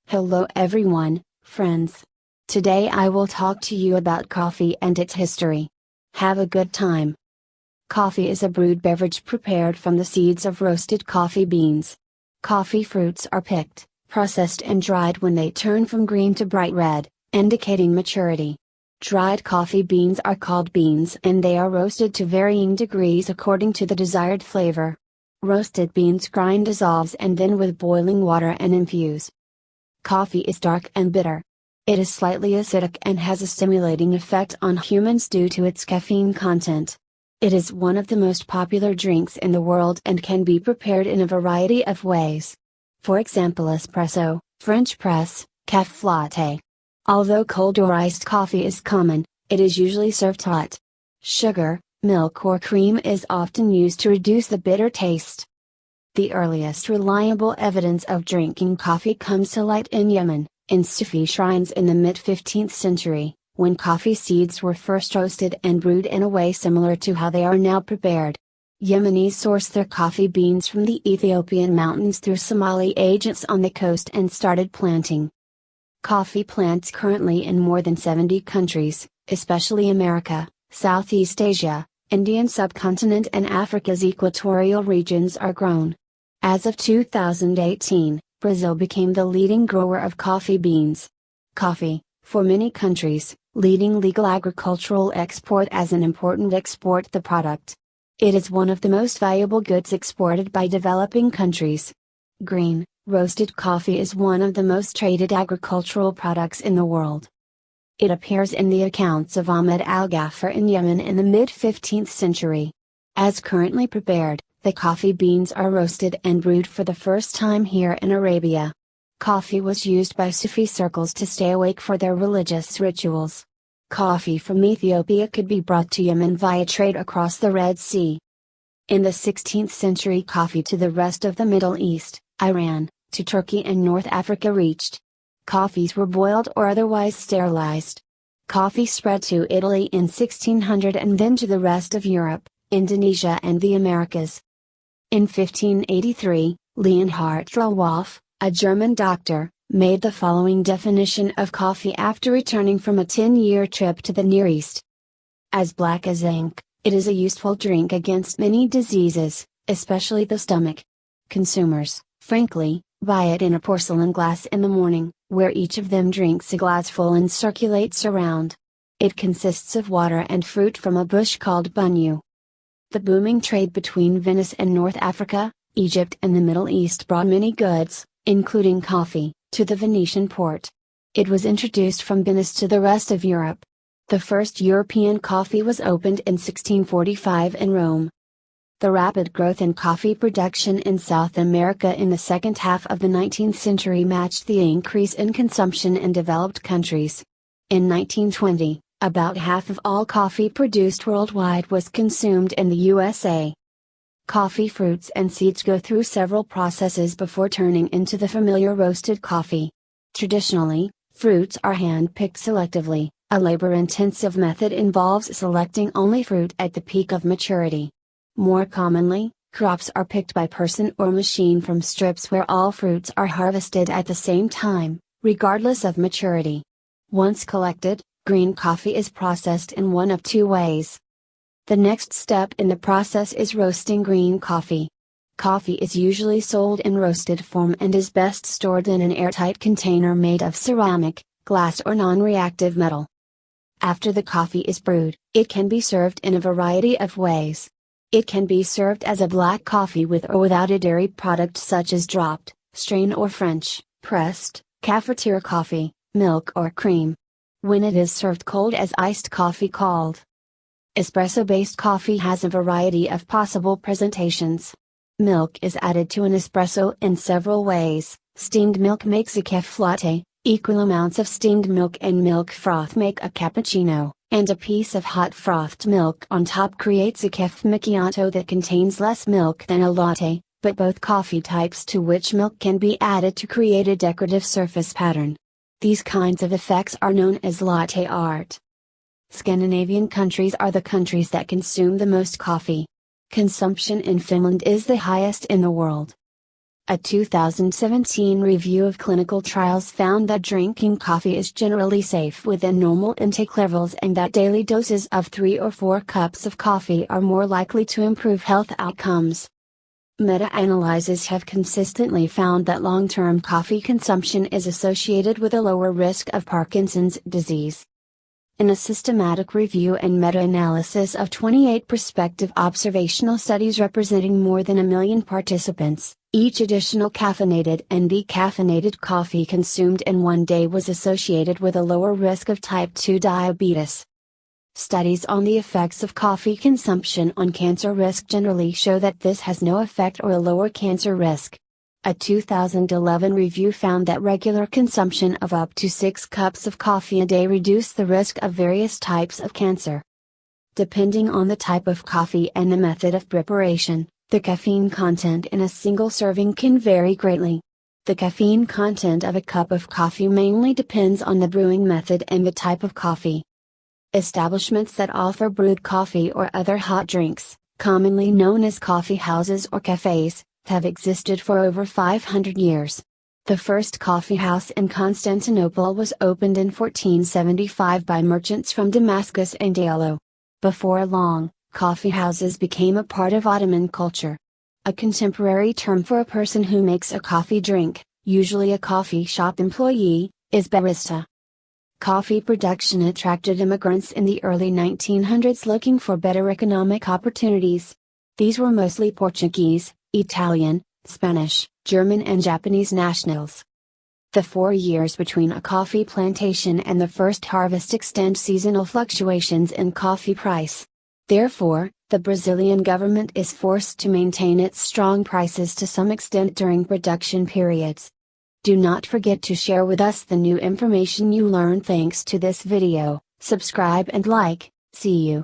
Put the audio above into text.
Hello everyone, friends. Today I will talk to you about coffee and its history. Have a good time. Coffee is a brewed beverage prepared from the seeds of roasted coffee beans. Coffee fruits are picked, processed and dried when they turn from green to bright red, indicating maturity. Dried coffee beans are called beans and they are roasted to varying degrees according to the desired flavor. Roasted beans grind dissolves and then with boiling water and infuse. Coffee is dark and bitter. It is slightly acidic and has a stimulating effect on humans due to its caffeine content. It is one of the most popular drinks in the world and can be prepared in a variety of ways. For example, espresso, French press, café latte. Although cold or iced coffee is common, it is usually served hot. Sugar, milk or cream is often used to reduce the bitter taste. The earliest reliable evidence of drinking coffee comes to light in Yemen, in Sufi shrines in the mid-15th century, when coffee seeds were first roasted and brewed in a way similar to how they are now prepared. Yemenis sourced their coffee beans from the Ethiopian mountains through Somali agents on the coast and started planting coffee plants currently in more than 70 countries, especially America, Southeast Asia, Indian subcontinent and Africa's equatorial regions are grown. As of 2018, Brazil became the leading grower of coffee beans. Coffee, for many countries, leading legal agricultural export as an important export the product. It is one of the most valuable goods exported by developing countries. Green, roasted coffee is one of the most traded agricultural products in the world. It appears in the accounts of Ahmed al-Ghaffar in Yemen in the mid-15th century. As currently prepared, the coffee beans are roasted and brewed for the first time here in Arabia. Coffee was used by Sufi circles to stay awake for their religious rituals. Coffee from Ethiopia could be brought to Yemen via trade across the Red Sea. In the 16th century, coffee to the rest of the Middle East, Iran, to Turkey and North Africa reached. Coffees were boiled or otherwise sterilized. Coffee spread to Italy in 1600 and then to the rest of Europe, Indonesia and the Americas. In 1583, Leonhard Rauwolf, a German doctor, made the following definition of coffee after returning from a 10-year trip to the Near East. As black as ink, it is a useful drink against many diseases, especially the stomach. Consumers, frankly, buy it in a porcelain glass in the morning, where each of them drinks a glassful and circulates around. It consists of water and fruit from a bush called bunyu. The booming trade between Venice and North Africa, Egypt and the Middle East brought many goods, including coffee, to the Venetian port. It was introduced from Venice to the rest of Europe. The first European coffee was opened in 1645 in Rome. The rapid growth in coffee production in South America in the second half of the 19th century matched the increase in consumption in developed countries. In 1920, about half of all coffee produced worldwide was consumed in the USA. Coffee fruits and seeds go through several processes before turning into the familiar roasted coffee. Traditionally, fruits are hand-picked selectively. A labor-intensive method involves selecting only fruit at the peak of maturity. More commonly, crops are picked by person or machine from strips where all fruits are harvested at the same time, regardless of maturity. Once collected, green coffee is processed in one of two ways. The next step in the process is roasting green coffee. Coffee is usually sold in roasted form and is best stored in an airtight container made of ceramic, glass or non-reactive metal. After the coffee is brewed, it can be served in a variety of ways. It can be served as a black coffee with or without a dairy product such as dropped, strain or French, pressed, cafetiere coffee, milk or cream. When it is served cold as iced coffee called espresso-based coffee has a variety of possible presentations. Milk is added to an espresso in several ways. Steamed milk makes a café latte, equal amounts of steamed milk and milk froth make a cappuccino, and a piece of hot frothed milk on top creates a café macchiato that contains less milk than a latte, but both coffee types to which milk can be added to create a decorative surface pattern. These kinds of effects are known as latte art. Scandinavian countries are the countries that consume the most coffee. Consumption in Finland is the highest in the world. A 2017 review of clinical trials found that drinking coffee is generally safe within normal intake levels and that daily doses of 3 or 4 cups of coffee are more likely to improve health outcomes. Meta-analyses have consistently found that long-term coffee consumption is associated with a lower risk of Parkinson's disease. In a systematic review and meta-analysis of 28 prospective observational studies representing more than 1 million participants, each additional caffeinated and decaffeinated coffee consumed in one day was associated with a lower risk of type 2 diabetes. Studies on the effects of coffee consumption on cancer risk generally show that this has no effect or a lower cancer risk. A 2011 review found that regular consumption of up to 6 cups of coffee a day reduced the risk of various types of cancer. Depending on the type of coffee and the method of preparation, the caffeine content in a single serving can vary greatly. The caffeine content of a cup of coffee mainly depends on the brewing method and the type of coffee. Establishments that offer brewed coffee or other hot drinks, commonly known as coffee houses or cafes, have existed for over 500 years. The first coffee house in Constantinople was opened in 1475 by merchants from Damascus and Ayallo. Before long, coffee houses became a part of Ottoman culture. A contemporary term for a person who makes a coffee drink, usually a coffee shop employee, is barista. Coffee production attracted immigrants in the early 1900s looking for better economic opportunities. These were mostly Portuguese, Italian, Spanish, German and Japanese nationals. The 4 years between a coffee plantation and the first harvest extend seasonal fluctuations in coffee price. Therefore, the Brazilian government is forced to maintain its strong prices to some extent during production periods. Do not forget to share with us the new information you learned thanks to this video, subscribe and like, see you.